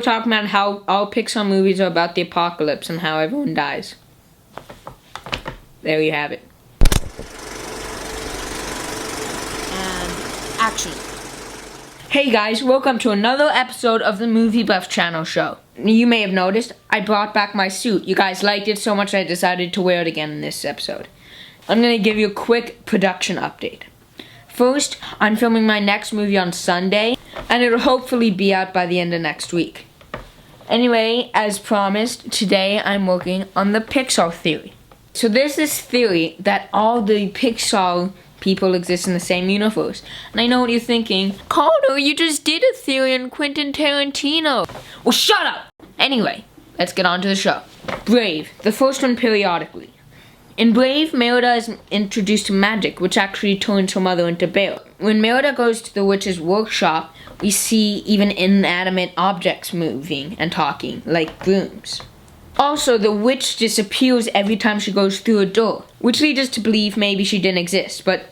talking about how all Pixar movies are about the apocalypse and how everyone dies. There you have it. And action. Hey guys, welcome to another episode of the Movie Buff Channel show. You may have noticed, I brought back my suit. You guys liked it so much I decided to wear it again in this episode. I'm going to give you a quick production update. First, I'm filming my next movie on Sunday, and it'll hopefully be out by the end of next week. Anyway, as promised, today I'm working on the Pixar Theory. So there's this theory that all the Pixar people exist in the same universe. And I know what you're thinking. Connor, you just did a theory on Quentin Tarantino. Well, shut up! Anyway, let's get on to the show. Brave, the first one periodically. In Brave, Merida is introduced to magic, which actually turns her mother into Bear. When Merida goes to the witch's workshop, we see even inanimate objects moving and talking, like brooms. Also, the witch disappears every time she goes through a door, which leads us to believe maybe she didn't exist, but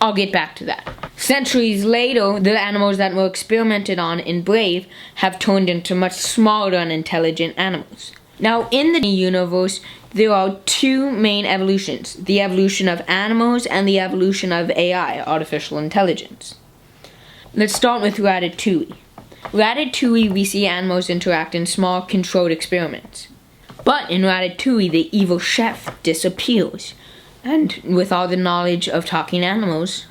I'll get back to that. Centuries later, the animals that were experimented on in Brave have turned into much smaller and intelligent animals. Now, in the universe, there are two main evolutions, the evolution of animals and the evolution of AI, artificial intelligence. Let's start with Ratatouille. Ratatouille, we see animals interact in small, controlled experiments. But in Ratatouille, the evil chef disappears. And with all the knowledge of talking animals,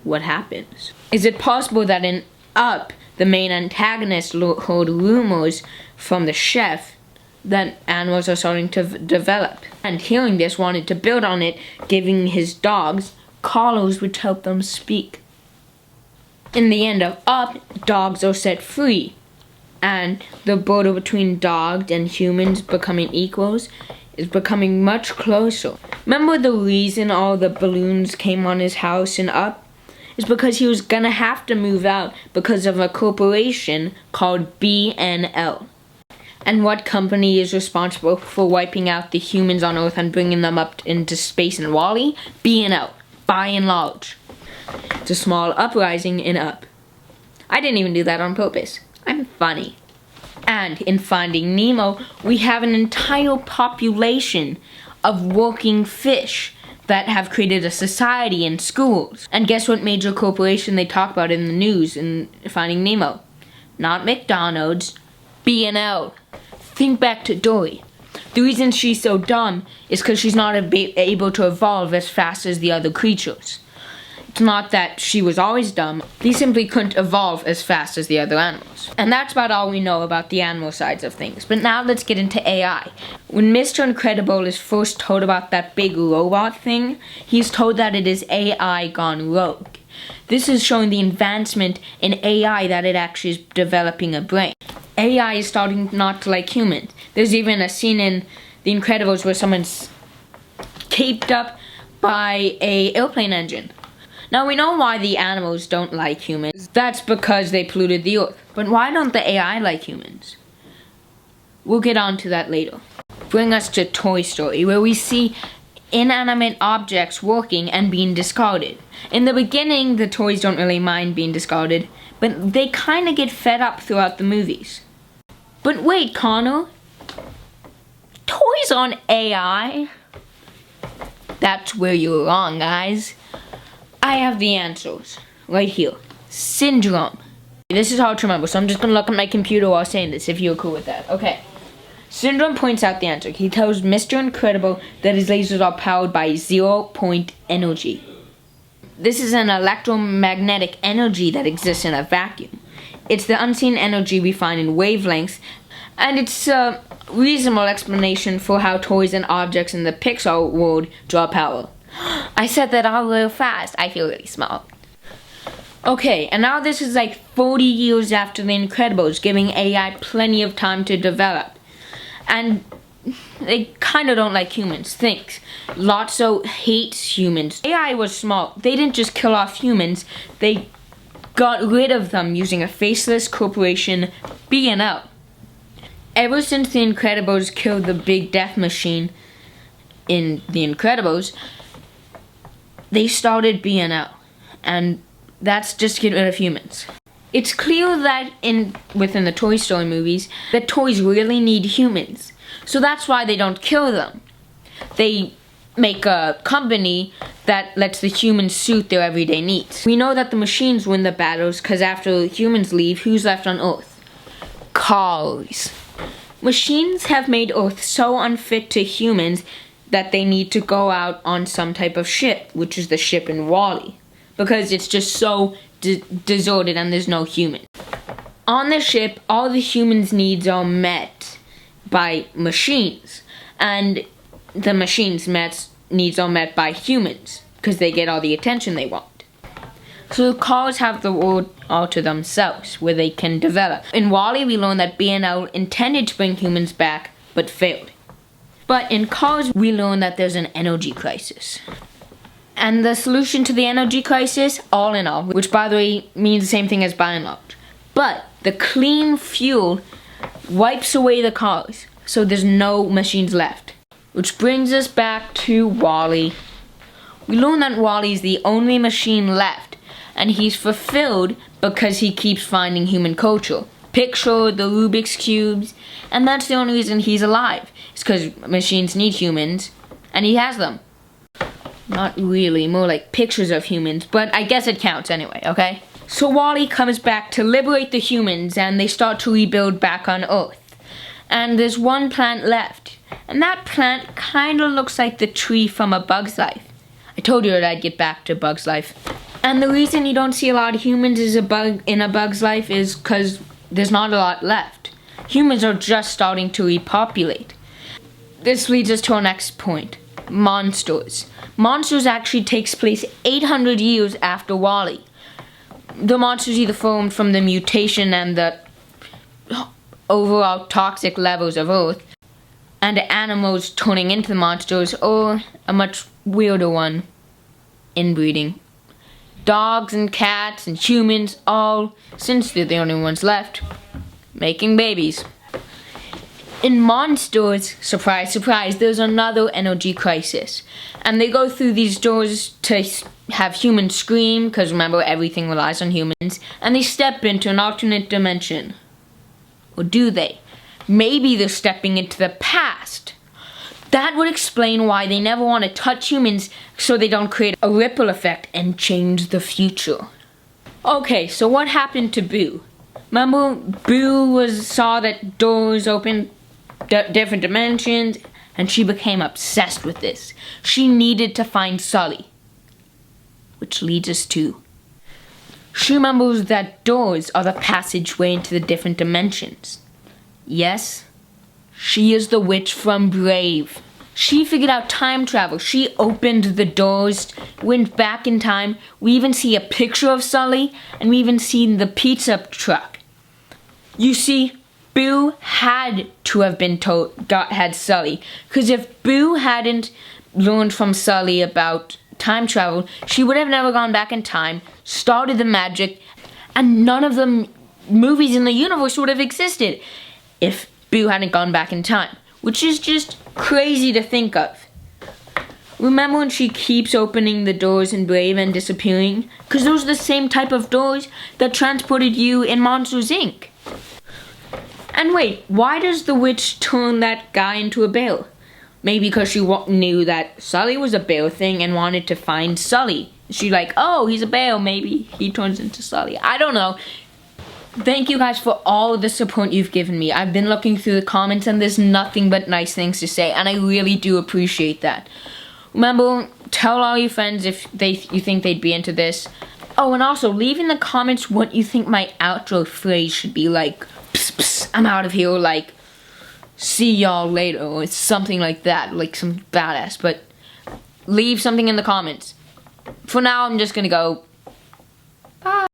what happens? Is it possible that in Up, the main antagonist heard rumors from the chef that animals are starting to develop? And hearing this, wanted to build on it, giving his dogs collars which help them speak. In the end of Up, dogs are set free. And the border between dogs and humans becoming equals is becoming much closer. Remember the reason all the balloons came on his house and Up? Is because he was gonna have to move out because of a corporation called BNL. And what company is responsible for wiping out the humans on Earth and bringing them up into space in WALL-E? BNL, by and large. It's a small uprising in Up. I didn't even do that on purpose. I'm funny. And in Finding Nemo, we have an entire population of working fish that have created a society in schools. And guess what major corporation they talk about in the news in Finding Nemo? Not McDonald's, BNL. Think back to Dory. The reason she's so dumb is because she's not able to evolve as fast as the other creatures. It's not that she was always dumb, they simply couldn't evolve as fast as the other animals. And that's about all we know about the animal sides of things. But now let's get into AI. When Mr. Incredible is first told about that big robot thing, he's told that it is AI gone rogue. This is showing the advancement in AI that it actually is developing a brain. AI is starting not to like humans. There's even a scene in The Incredibles where someone's taped up by an airplane engine. Now we know why the animals don't like humans. That's because they polluted the earth. But why don't the AI like humans? We'll get on to that later. Bring us to Toy Story, where we see inanimate objects working and being discarded. In the beginning, the toys don't really mind being discarded, but they kind of get fed up throughout the movies. But wait, Connor. Toys aren't AI? That's where you're wrong, guys. I have the answers right here. Syndrome. This is hard to remember, so I'm just gonna look at my computer while saying this, if you're cool with that. Okay. Syndrome points out the answer. He tells Mr. Incredible that his lasers are powered by zero-point energy. This is an electromagnetic energy that exists in a vacuum. It's the unseen energy we find in wavelengths, and it's a reasonable explanation for how toys and objects in the Pixar world draw power. I said that all real fast. I feel really smart. Okay, and now this is like 40 years after The Incredibles, giving AI plenty of time to develop. And they kind of don't like humans. Think. Lotso hates humans. AI was smart. They didn't just kill off humans. They got rid of them using a faceless corporation, BNL. Ever since The Incredibles killed the big death machine in The Incredibles, they started BNL, and that's just to get rid of humans. It's clear that within the Toy Story movies, that toys really need humans. So that's why they don't kill them. They make a company that lets the humans suit their everyday needs. We know that the machines win the battles because after humans leave, who's left on Earth? Cars. Machines have made Earth so unfit to humans that they need to go out on some type of ship, which is the ship in WALL-E, because it's just so deserted and there's no humans. On the ship, all the humans' needs are met by machines, and the machines' needs are met by humans because they get all the attention they want. So the cars have the world all to themselves, where they can develop. In WALL-E, we learn that B&L intended to bring humans back, but failed. But in Cars, we learn that there's an energy crisis. And the solution to the energy crisis, all in all, which by the way means the same thing as by and large. But the clean fuel wipes away the cars, so there's no machines left. Which brings us back to WALL-E. We learn that WALL-E is the only machine left, and he's fulfilled because he keeps finding human culture. Picture the Rubik's Cubes, and that's the only reason he's alive. It's because machines need humans, and he has them. Not really, more like pictures of humans, but I guess it counts anyway, okay? So WALL-E comes back to liberate the humans, and they start to rebuild back on Earth. And there's one plant left, and that plant kinda looks like the tree from A Bug's Life. I told you that I'd get back to Bug's Life. And the reason you don't see a lot of humans in A Bug's Life is because there's not a lot left. Humans are just starting to repopulate. This leads us to our next point. Monsters. Monsters actually takes place 800 years after WALL-E. The monsters either formed from the mutation and the overall toxic levels of Earth, and animals turning into the monsters, or a much weirder one, inbreeding. Dogs and cats and humans, all, since they're the only ones left, making babies. In Monsters, surprise, surprise, there's another energy crisis. And they go through these doors to have humans scream, because remember, everything relies on humans, and they step into an alternate dimension. Or do they? Maybe they're stepping into the past. That would explain why they never want to touch humans so they don't create a ripple effect and change the future. Okay, so what happened to Boo? Remember, Boo saw that doors opened different dimensions, and she became obsessed with this. She needed to find Sully. Which leads us to... She remembers that doors are the passageway into the different dimensions. Yes, she is the witch from Brave. She figured out time travel. She opened the doors, went back in time. We even see a picture of Sully, and we even see the pizza truck. You see, Boo had to have been had Sully. Because if Boo hadn't learned from Sully about time travel, she would have never gone back in time, started the magic, and none of the movies in the universe would have existed if Boo hadn't gone back in time. Which is just crazy to think of. Remember when she keeps opening the doors in Brave and disappearing? Because those are the same type of doors that transported you in Monsters, Inc. And wait, why does the witch turn that guy into a bear? Maybe because she knew that Sully was a bear thing and wanted to find Sully. She's like, oh, he's a bear, maybe he turns into Sully. I don't know. Thank you guys for all the support you've given me. I've been looking through the comments and there's nothing but nice things to say, and I really do appreciate that. Remember, tell all your friends if you think they'd be into this. Oh, and also, leave in the comments what you think my outro phrase should be, like, psst, psst, I'm out of here, like, see y'all later, or something like that, like some badass, but leave something in the comments. For now, I'm just gonna go, bye.